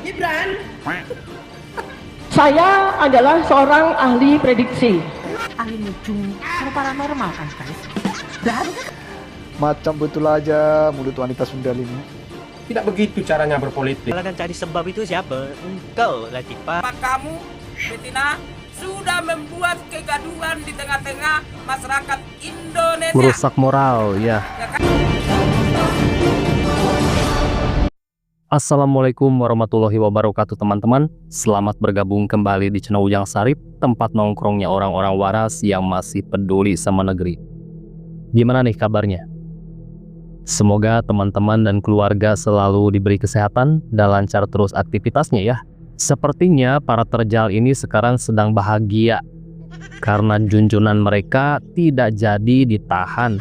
Gibran. Saya adalah seorang ahli prediksi. Ahli nujum, kalau paranormal kan guys. Dan Macam betul aja mulut wanita Sunda ini. Tidak begitu caranya berpolitik. Kalian cari sebab itu siapa? Engkau, Latifah. Kamu, Betina, sudah membuat kegaduhan di tengah-tengah masyarakat Indonesia. Merusak moral, ya. Assalamualaikum warahmatullahi wabarakatuh teman-teman. Selamat bergabung kembali di channel Ujang Sarip, tempat nongkrongnya orang-orang waras yang masih peduli sama negeri. Gimana nih kabarnya? Semoga teman-teman dan keluarga selalu diberi kesehatan dan lancar terus aktivitasnya ya. Sepertinya para terjal ini sekarang sedang bahagia karena junjunan mereka tidak jadi ditahan.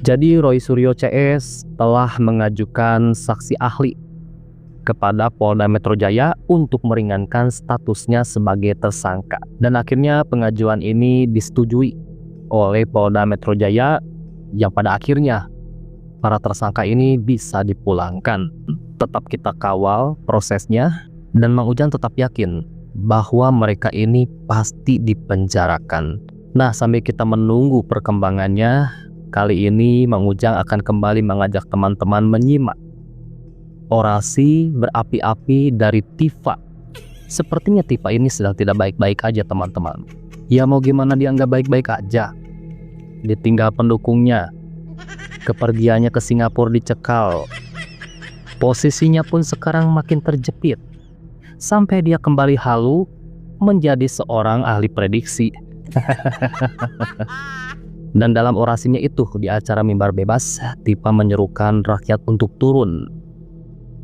Jadi Roy Suryo CS telah mengajukan saksi ahli kepada Polda Metro Jaya untuk meringankan statusnya sebagai tersangka. Dan akhirnya pengajuan ini disetujui oleh Polda Metro Jaya yang pada akhirnya para tersangka ini bisa dipulangkan. Tetap kita kawal prosesnya dan Mang Ujang tetap yakin bahwa mereka ini pasti dipenjarakan. Nah, sambil kita menunggu perkembangannya, kali ini Mang Ujang akan kembali mengajak teman-teman menyimak orasi berapi-api dari Tifa. Sepertinya Tifa ini sedang tidak baik-baik aja teman-teman. Ya mau gimana dia nggak baik-baik aja. Ditinggal pendukungnya, kepergiannya ke Singapura dicekal, posisinya pun sekarang makin terjepit, sampai dia kembali halu menjadi seorang ahli prediksi. Dan dalam orasinya itu di acara Mimbar Bebas, Tifa menyerukan rakyat untuk turun,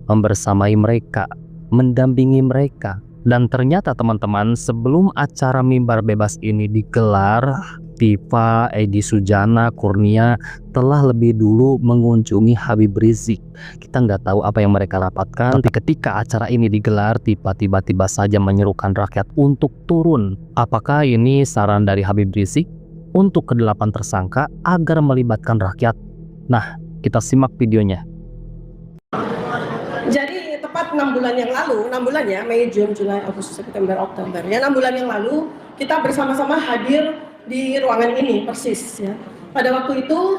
membersamai mereka, mendampingi mereka. Dan ternyata teman-teman, sebelum acara Mimbar Bebas ini digelar, Tifa, Edi Sujana, Kurnia telah lebih dulu mengunjungi Habib Rizik. Kita nggak tahu apa yang mereka rapatkan, tapi ketika acara ini digelar, Tifa tiba-tiba saja menyerukan rakyat untuk turun. Apakah ini saran dari Habib Rizik untuk ke-8 tersangka agar melibatkan rakyat? Nah, kita simak videonya. Jadi tepat 6 bulan yang lalu, 6 bulan ya, Mei, Juni, Juli, Agustus, September, Oktober. Ya 6 bulan yang lalu kita bersama-sama hadir di ruangan ini persis ya. Pada waktu itu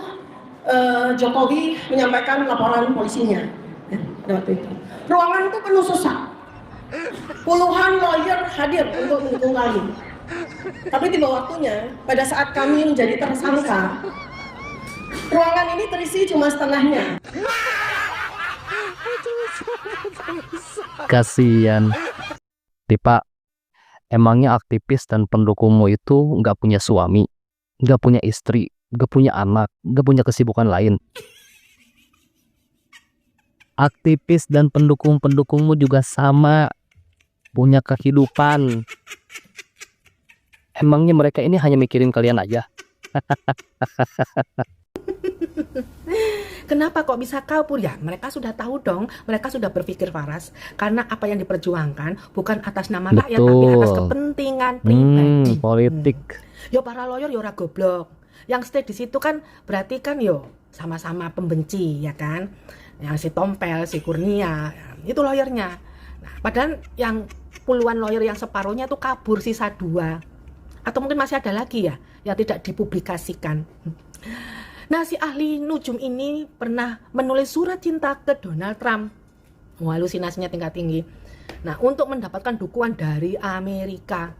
Jokowi menyampaikan laporan polisinya. Ya, pada waktu itu ruangan itu penuh sesak. Puluhan lawyer hadir untuk mendukung kami. Tapi tiba waktunya pada saat kami menjadi tersangka, ruangan ini terisi cuma setengahnya. Kasian Tifa, emangnya aktivis dan pendukungmu itu nggak punya suami, nggak punya istri, nggak punya anak, nggak punya kesibukan lain? Aktivis dan pendukung-pendukungmu juga sama, punya kehidupan. Emangnya mereka ini hanya mikirin kalian aja? kenapa kok bisa kabur ya? Mereka sudah tahu dong, mereka sudah berpikir waras. Karena apa yang diperjuangkan bukan atas nama rakyat, tapi atas kepentingan pribadi. Politik. Yo para lawyer yo ora goblok. Yang stay di situ kan berarti kan yo sama-sama pembenci ya kan. Yang si Tompel, si Kurnia, itu lawyernya. Nah, padahal yang puluhan lawyer yang separuhnya tuh kabur, sisa 2. Atau mungkin masih ada lagi ya yang tidak dipublikasikan. Nah, si ahli nujum ini pernah menulis surat cinta ke Donald Trump. Halusinasinya tingkat tinggi. Nah, untuk mendapatkan dukungan dari Amerika.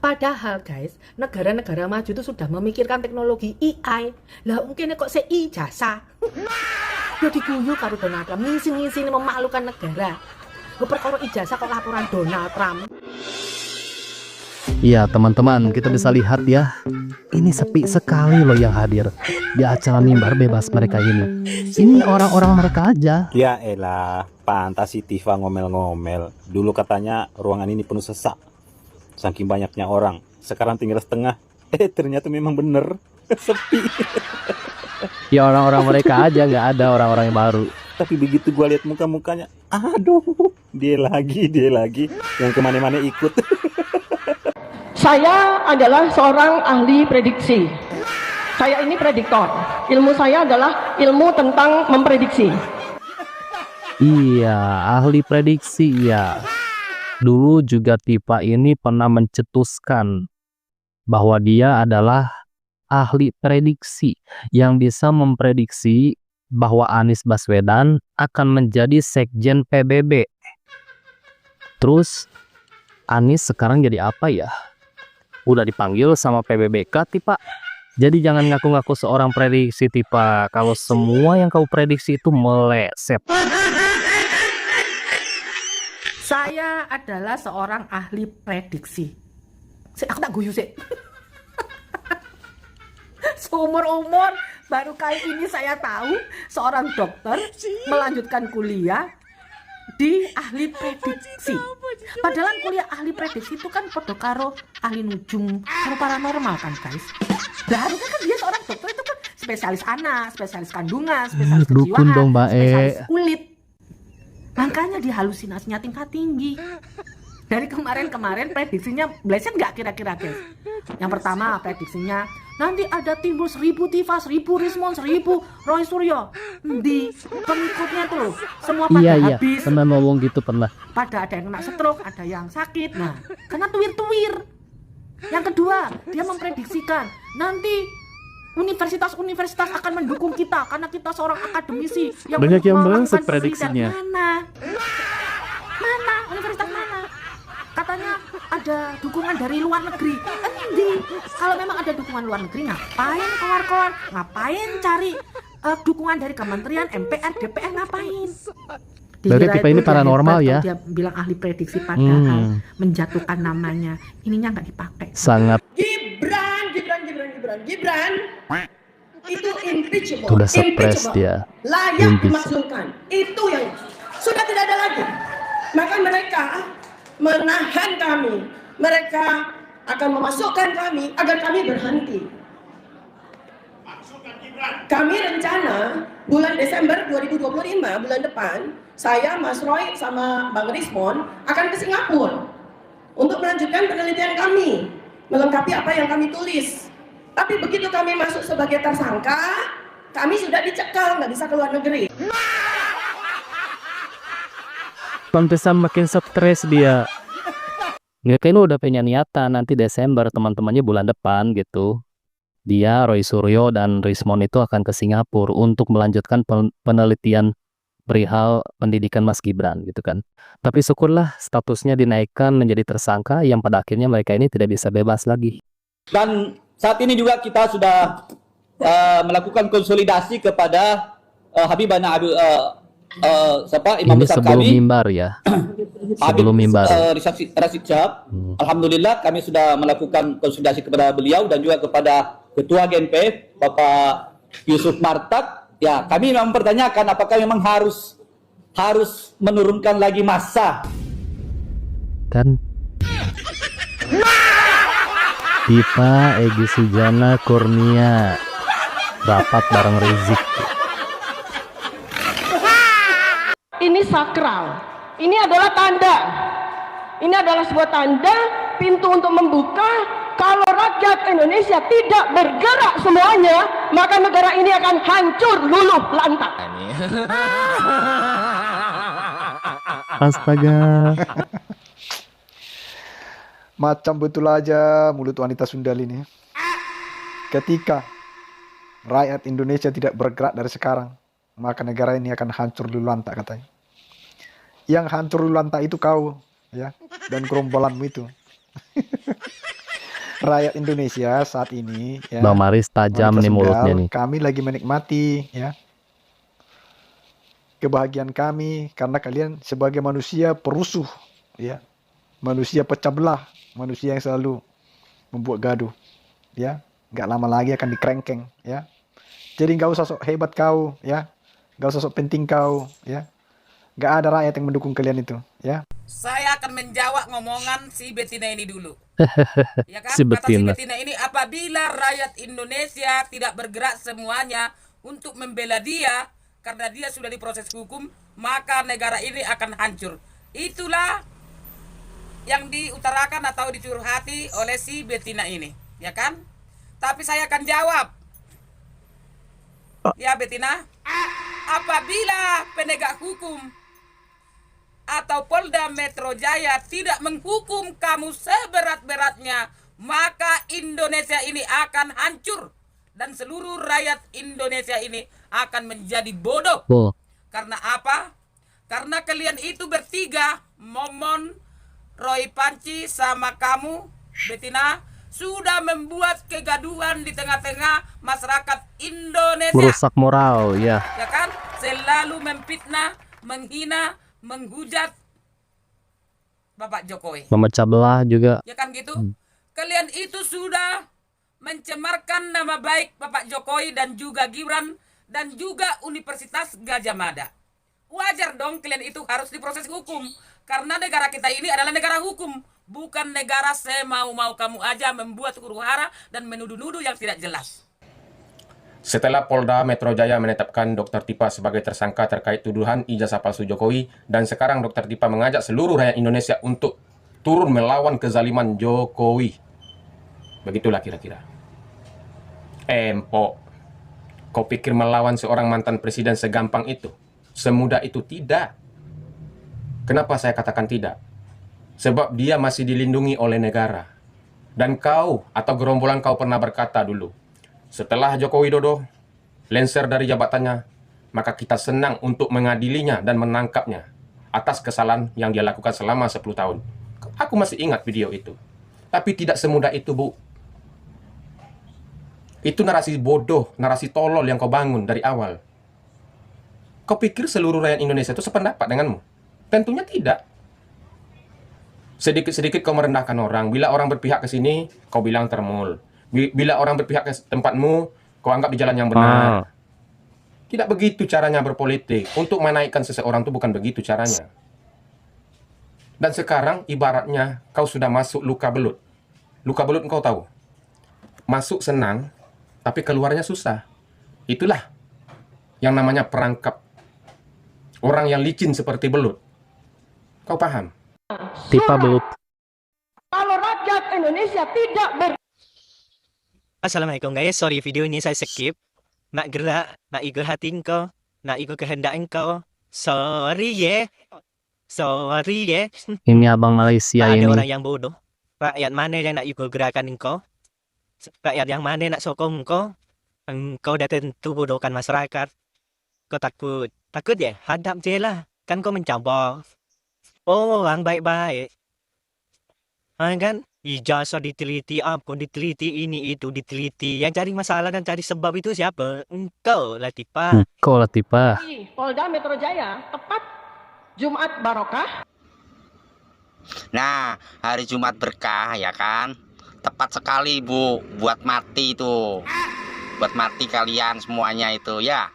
Padahal guys, negara-negara maju itu sudah memikirkan teknologi AI. Lah mungkin kok CI jasa. Ya diguyu karo Donald Trump, ngisi-ngisi memalukan negara. Gue perkara ijazah kok laporan Donald Trump. Ya teman-teman, kita bisa lihat ya, ini sepi sekali loh yang hadir di acara Mimbar Bebas mereka ini. Ini orang-orang mereka aja. Ya elah, pantas si Tifa ngomel-ngomel. Dulu katanya ruangan ini penuh sesak, saking banyaknya orang. Sekarang tinggal setengah. Ternyata memang bener sepi. Ya orang-orang mereka aja, nggak ada orang-orang yang baru. Tapi begitu gua lihat muka-mukanya, aduh, dia lagi yang kemana-mana ikut. Saya adalah seorang ahli prediksi. Saya ini prediktor. Ilmu saya adalah ilmu tentang memprediksi. Iya, ahli prediksi ya. Dulu juga Tifa ini pernah mencetuskan bahwa dia adalah ahli prediksi yang bisa memprediksi bahwa Anies Baswedan akan menjadi sekjen PBB. Terus Anies sekarang jadi apa ya? Udah dipanggil sama PBBK, Tifa. Jadi jangan ngaku-ngaku seorang prediksi, Tifa. Kalau semua yang kau prediksi itu meleset. Saya adalah seorang ahli prediksi. Aku tak guyu sih. Seumur-umur baru kali ini saya tahu seorang dokter melanjutkan kuliah di ahli prediksi. Padahal kuliah ahli prediksi itu kan podo karo ahli nujung, karo paranormal kan guys. Nah, harusnya kan dia seorang dokter itu kan spesialis anak, spesialis kandungan, spesialis Dukun kejiwaan, dong, Mbak E. spesialis kulit. Makanya dia halusinasinya tingkat tinggi. Dari kemarin prediksinya bleset nggak kira-kira guys? Yang pertama prediksinya nanti ada timbul 1000 Tifa, 1000 Rismon, 1000 Roy Suryo. Di pengikutnya tuh loh, semua pada Iya, habis. pernah ngomong gitu pernah. Pada ada yang kena stroke, ada yang sakit. Nah, karena tuwir-tuwir. Yang kedua, dia memprediksikan nanti universitas-universitas akan mendukung kita karena kita seorang akademisi yang Banyak yang melakukan meleset penelitian. prediksinya. Mana universitas mana? Katanya ada dukungan dari luar negeri. Endi? Kalau memang ada dukungan luar negeri, ngapain keluar-keluar? Ngapain cari dukungan dari kementerian, MPR, DPR, ngapain? Berarti Dikira Tifa ini itu dia paranormal hebat, ya? Dia bilang ahli prediksi padahal menjatuhkan namanya. Ininya nggak dipakai. Sangat Gibran itu impeachable. Udah stres dia. Layak Impeach. dimaksudkan. Itu yang sudah tidak ada lagi. Maka mereka menahan kami. Mereka akan memasukkan kami agar kami berhenti. Kami rencana bulan Desember 2025, bulan depan, saya, Mas Roy, sama Bang Rismon akan ke Singapura untuk melanjutkan penelitian kami, melengkapi apa yang kami tulis. Tapi begitu kami masuk sebagai tersangka, kami sudah dicekal, nggak bisa keluar negeri. pantesan makin stres dia. Ya kayaknya udah punya niatan nanti Desember teman-temannya bulan depan gitu. Dia, Roy Suryo, dan Rismon itu akan ke Singapura untuk melanjutkan penelitian perihal pendidikan Mas Gibran gitu kan. Tapi syukurlah statusnya dinaikkan menjadi tersangka yang pada akhirnya mereka ini tidak bisa bebas lagi. Dan saat ini juga kita sudah melakukan konsolidasi kepada Habibana Imam Ini besar sebelum kami mimbar ya. Sebelum mimbar. Rashid Syihab. Alhamdulillah kami sudah melakukan konsolidasi kepada beliau dan juga kepada Ketua GNPF Bapak Yusuf Martak. Ya, kami mempertanyakan apakah memang harus menurunkan lagi massa. Kan Tifa, Egy Sujana, Kurnia rapat bareng Rizik. Ini sakral. Ini adalah tanda. Ini adalah sebuah tanda pintu untuk membuka. Kalau rakyat Indonesia tidak bergerak semuanya, maka negara ini akan hancur luluh lantak. Astaga. Macam betul aja mulut wanita Sundal ini. Ketika rakyat Indonesia tidak bergerak dari sekarang, maka negara ini akan hancur luluh lantak katanya. Yang hancur luluh lantak itu kau, ya, dan gerombolanmu itu. Rakyat Indonesia saat ini, ya, Bang Maris tajam wanita nih mulutnya Sundal, nih. kami lagi menikmati, ya, kebahagiaan kami karena kalian sebagai manusia perusuh, ya, manusia pecah belah, manusia yang selalu membuat gaduh, ya, nggak lama lagi akan dikerengkeng, ya. Jadi nggak usah sok hebat kau, ya, nggak usah sok penting kau, ya, nggak ada rakyat yang mendukung kalian itu, ya. Saya akan menjawab ngomongan si Betina ini dulu. Ya kan? Si Kata si Betina. Betina ini, apabila rakyat Indonesia tidak bergerak semuanya untuk membela dia karena dia sudah diproses hukum, maka negara ini akan hancur. Itulah yang diutarakan atau dicurhati oleh si Betina ini, ya kan? Tapi saya akan jawab. Ya Betina, apabila penegak hukum atau Polda Metro Jaya tidak menghukum kamu seberat-beratnya, maka Indonesia ini akan hancur dan seluruh rakyat Indonesia ini akan menjadi bodoh. Karena apa? Karena kalian itu bertiga, Momon, Roy Panci, sama kamu, Betina, sudah membuat kegaduhan di tengah-tengah masyarakat Indonesia. Merusak moral, ya. Ya kan? Selalu memfitnah, menghina, menghujat Bapak Jokowi. Memecah belah juga. Ya kan gitu? Kalian itu sudah mencemarkan nama baik Bapak Jokowi dan juga Gibran dan juga Universitas Gadjah Mada. Wajar dong kalian itu harus diproses hukum. Karena negara kita ini adalah negara hukum. Bukan negara semau-mau kamu aja membuat huru-hara dan menuduh-nuduh yang tidak jelas. Setelah Polda Metro Jaya menetapkan Dr. Tipa sebagai tersangka terkait tuduhan ijazah palsu Jokowi, dan sekarang Dr. Tipa mengajak seluruh rakyat Indonesia untuk turun melawan kezaliman Jokowi. Begitulah kira-kira. Empok, kau pikir melawan seorang mantan presiden segampang itu? Semudah itu tidak. Kenapa saya katakan tidak? Sebab dia masih dilindungi oleh negara. Dan kau atau gerombolan kau pernah berkata dulu, setelah Joko Widodo lengser dari jabatannya, maka kita senang untuk mengadilinya dan menangkapnya atas kesalahan yang dia lakukan selama 10 tahun. Aku masih ingat video itu. Tapi tidak semudah itu, Bu. Itu narasi bodoh, narasi tolol yang kau bangun dari awal. Kau pikir seluruh rakyat Indonesia itu sependapat denganmu? Tentunya tidak. Sedikit-sedikit kau merendahkan orang. Bila orang berpihak ke sini, kau bilang termul. Bila orang berpihak ke tempatmu, kau anggap di jalan yang benar. Tidak begitu caranya berpolitik. Untuk menaikkan seseorang itu bukan begitu caranya. Dan sekarang ibaratnya kau sudah masuk luka belut. Luka belut kau tahu. Masuk senang, tapi keluarnya susah. Itulah yang namanya perangkap. Orang yang licin seperti belut. Kau paham? Tipa belut. Kalau rakyat Indonesia tidak Assalamualaikum guys, sorry video ini saya skip. Nak gerak, nak ikut hati engkau, nak ikut kehendak engkau. Sorry ya. Sorry ya. Ini abang Malaysia Ada ini. orang yang bodoh. Rakyat mana yang nak ikut gerakan engkau? Rakyat yang mana nak sokong engkau? Engkau dah tentu bodohkan masyarakat. Kau takut? Takut ya? Hadap je lah. Kan kau mencabar. Oh, orang baik-baik. Kan? Ijazah diteliti, apa diteliti, ini itu diteliti. Yang cari masalah dan cari sebab itu siapa? Engkau lah Tipa. Engkau lah Tipa. di Polda Metro Jaya tepat Jumat Barokah. Nah, hari Jumat berkah ya kan? Tepat sekali Bu, buat mati itu. Buat mati kalian semuanya itu ya.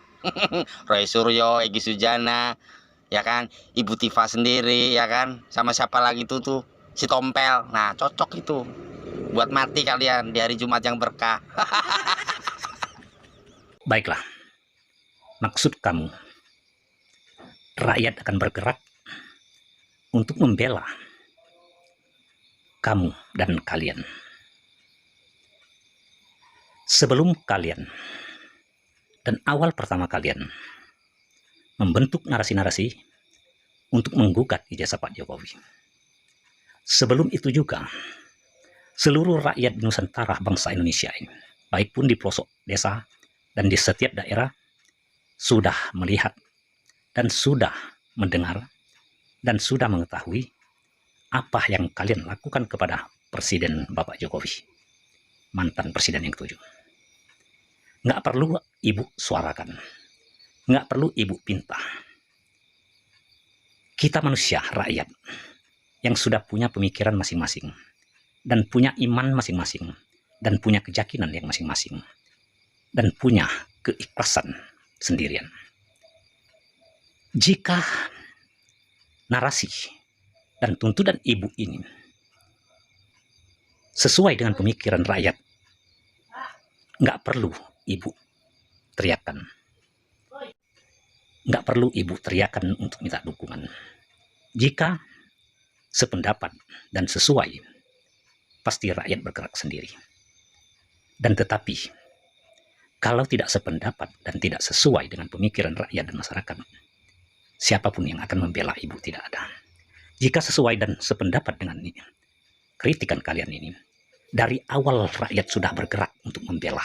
Roy Suryo, Egy Sujana, ya kan? Ibu Tifa sendiri ya kan? Sama siapa lagi tuh si Tompel. Nah, cocok itu. Buat mati kalian di hari Jumat yang berkah. Baiklah. Maksud kamu, rakyat akan bergerak untuk membela kamu dan kalian. Sebelum kalian dan awal pertama kalian membentuk narasi-narasi untuk menggugat ijazah Pak Jokowi. Sebelum itu juga, seluruh rakyat Nusantara bangsa Indonesia ini, baik pun di pelosok desa dan di setiap daerah, sudah melihat dan sudah mendengar dan sudah mengetahui apa yang kalian lakukan kepada Presiden Bapak Jokowi, mantan Presiden yang ke-7. Nggak perlu ibu suarakan, nggak perlu ibu pinta. Kita manusia, rakyat, yang sudah punya pemikiran masing-masing, dan punya iman masing-masing, dan punya keyakinan yang masing-masing, dan punya keikhlasan sendirian. Jika narasi dan tuntutan ibu ini sesuai dengan pemikiran rakyat, nggak perlu ibu teriakan. Nggak perlu ibu teriakan untuk minta dukungan. Jika sependapat dan sesuai, pasti rakyat bergerak sendiri. Dan tetapi, kalau tidak sependapat dan tidak sesuai dengan pemikiran rakyat dan masyarakat, siapapun yang akan membela ibu tidak ada. Jika sesuai dan sependapat dengan ini, kritikan kalian ini, dari awal rakyat sudah bergerak untuk membela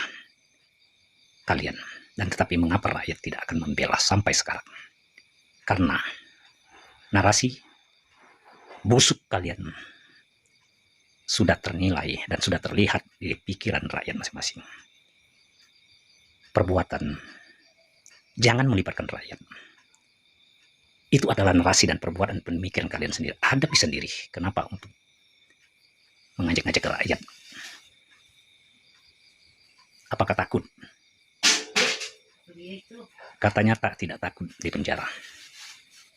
kalian. Dan tetapi mengapa rakyat tidak akan membela sampai sekarang? Karena narasi busuk kalian sudah ternilai dan sudah terlihat di pikiran rakyat masing-masing. Perbuatan, jangan melibatkan rakyat. Itu adalah narasi dan perbuatan pemikiran kalian sendiri. Hadapi sendiri. Kenapa untuk mengajak-ngajak rakyat? Apakah takut? Katanya tidak takut di penjara.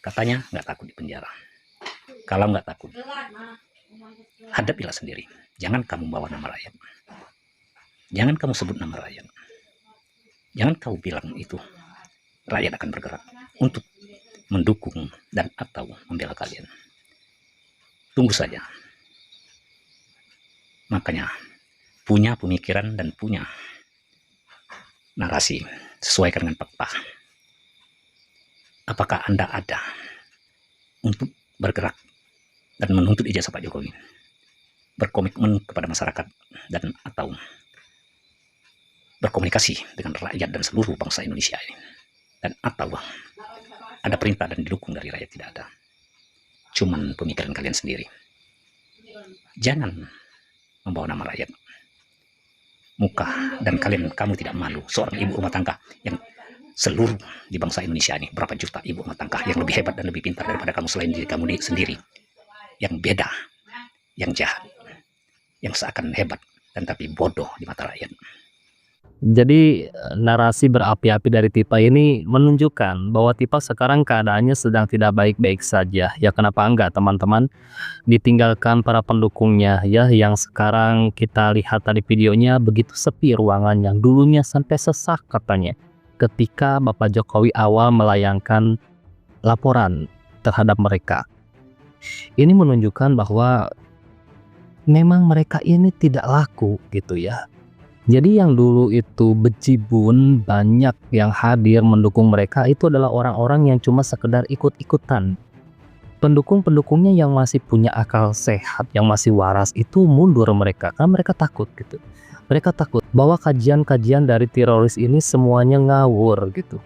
Katanya nggak takut di penjara. Kalau nggak takut, hadapilah sendiri. Jangan kamu bawa nama rakyat. Jangan kamu sebut nama rakyat. Jangan kamu bilang itu. Rakyat akan bergerak untuk mendukung dan atau membela kalian. Tunggu saja. Makanya punya pemikiran dan punya narasi sesuaikan dengan fakta. Apakah Anda ada untuk bergerak dan menuntut ijazah Pak Jokowi, berkomitmen kepada masyarakat dan atau berkomunikasi dengan rakyat dan seluruh bangsa Indonesia ini, dan atau ada perintah dan didukung dari rakyat? Tidak ada. Cuman pemikiran kalian sendiri. Jangan membawa nama rakyat. Muka dan kamu tidak malu seorang ibu rumah tangga yang seluruh di bangsa Indonesia ini, berapa juta ibu rumah tangga yang lebih hebat dan lebih pintar daripada kamu selain diri kamu sendiri, yang beda, yang jahat, yang seakan hebat dan tapi bodoh di mata rakyat. Jadi narasi berapi-api dari Tipa ini menunjukkan bahwa Tipa sekarang keadaannya sedang tidak baik-baik saja. Ya kenapa enggak teman-teman, ditinggalkan para pendukungnya ya, yang sekarang kita lihat tadi videonya begitu sepi ruangan yang dulunya sampai sesak katanya ketika Bapak Jokowi awal melayangkan laporan terhadap mereka. Ini menunjukkan bahwa memang mereka ini tidak laku gitu ya. Jadi yang dulu itu bejibun banyak yang hadir mendukung mereka itu adalah orang-orang yang cuma sekedar ikut-ikutan. Pendukung-pendukungnya yang masih punya akal sehat, yang masih waras itu mundur mereka, karena mereka takut gitu. Mereka takut bahwa kajian-kajian dari teroris ini semuanya ngawur gitu.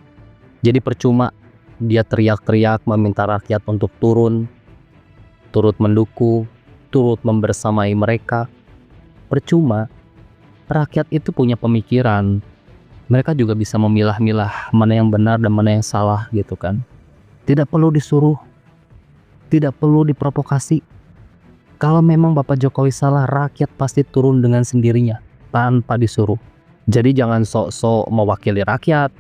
Jadi percuma dia teriak-teriak meminta rakyat untuk turut mendukung, turut membersamai mereka. Percuma. Rakyat itu punya pemikiran, mereka juga bisa memilah-milah mana yang benar dan mana yang salah gitu kan. Tidak perlu disuruh, tidak perlu diprovokasi. Kalau memang Bapak Jokowi salah, rakyat pasti turun dengan sendirinya tanpa disuruh. Jadi jangan sok-sok mewakili rakyat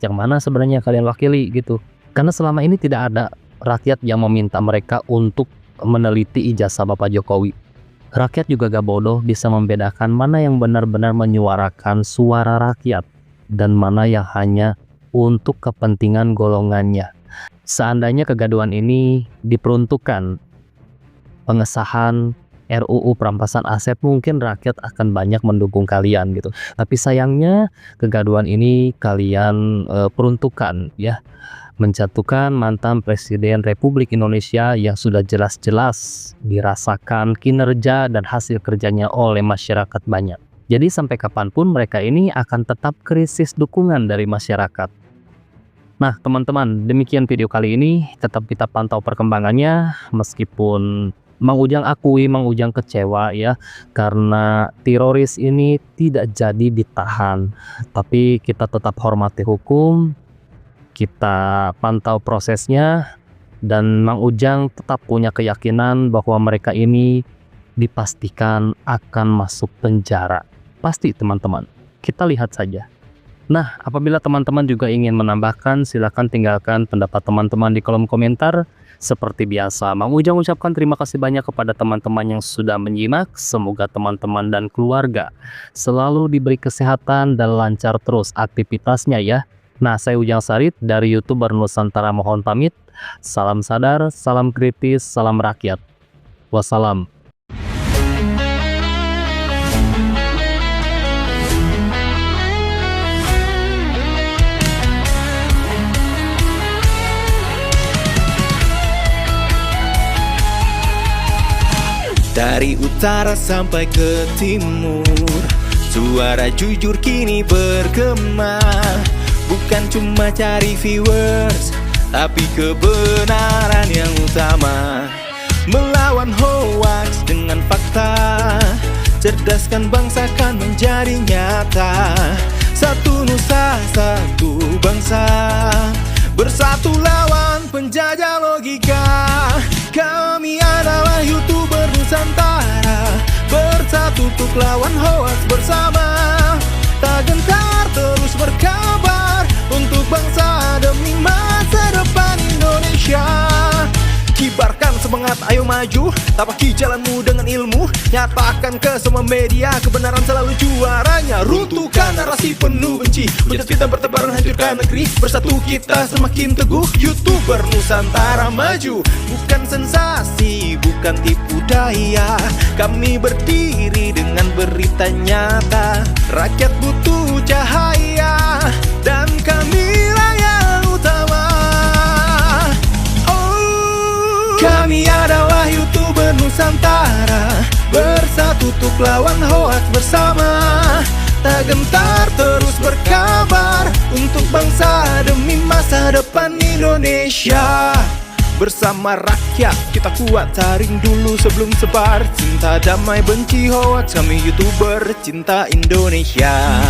yang mana sebenarnya kalian wakili gitu. Karena selama ini tidak ada rakyat yang meminta mereka untuk meneliti ijazah Bapak Jokowi. Rakyat juga gak bodoh, bisa membedakan mana yang benar-benar menyuarakan suara rakyat dan mana yang hanya untuk kepentingan golongannya. Seandainya kegaduhan ini diperuntukkan pengesahan RUU perampasan aset, mungkin rakyat akan banyak mendukung kalian gitu. Tapi sayangnya kegaduhan ini kalian peruntukkan ya, menjatuhkan mantan Presiden Republik Indonesia yang sudah jelas-jelas dirasakan kinerja dan hasil kerjanya oleh masyarakat banyak. Jadi sampai kapanpun mereka ini akan tetap krisis dukungan dari masyarakat. Nah teman-teman, demikian video kali ini. Tetap kita pantau perkembangannya, meskipun Mang Ujang akui, Mang Ujang kecewa ya, karena teroris ini tidak jadi ditahan. Tapi kita tetap hormati hukum, kita pantau prosesnya, dan Mang Ujang tetap punya keyakinan bahwa mereka ini dipastikan akan masuk penjara. Pasti teman-teman, kita lihat saja. Nah, apabila teman-teman juga ingin menambahkan, silakan tinggalkan pendapat teman-teman di kolom komentar. Seperti biasa, Mang Ujang ucapkan terima kasih banyak kepada teman-teman yang sudah menyimak. Semoga teman-teman dan keluarga selalu diberi kesehatan dan lancar terus aktivitasnya ya. Nah, saya Ujang Sarit dari YouTuber Nusantara mohon pamit. Salam sadar, salam kritis, salam rakyat. Wassalam. Dari utara sampai ke timur, suara jujur kini bergema. Bukan cuma cari viewers, tapi kebenaran yang utama. Melawan hoax dengan fakta, cerdaskan bangsa kan menjadi nyata. Satu nusa, satu bangsa, bersatu lawan penjajah logika. Kami adalah YouTuber Nusantara, bersatu untuk lawan hoax bersama. Tak gentar terus berkabar untuk bangsa demi masa depan Indonesia. Kibarkan semangat, ayo maju, tapaki jalanmu dengan ilmu. Nyatakan ke semua media, kebenaran selalu juaranya. Runtuhkan narasi penuh benci, hujat fitnah bertebaran, hancurkan negeri. Bersatu kita semakin teguh, YouTuber Nusantara maju. Bukan sensasi, bukan tipu daya, kami berdiri dengan berita nyata. Rakyat butuh cahaya, dan kamilah yang utama. Kami adalah YouTuber Nusantara, bersatu untuk lawan hoax bersama. Tak gentar terus berkabar untuk bangsa demi masa depan Indonesia. Bersama rakyat kita kuat, saring dulu sebelum sebar. Cinta damai benci hoax, kami YouTuber cinta Indonesia.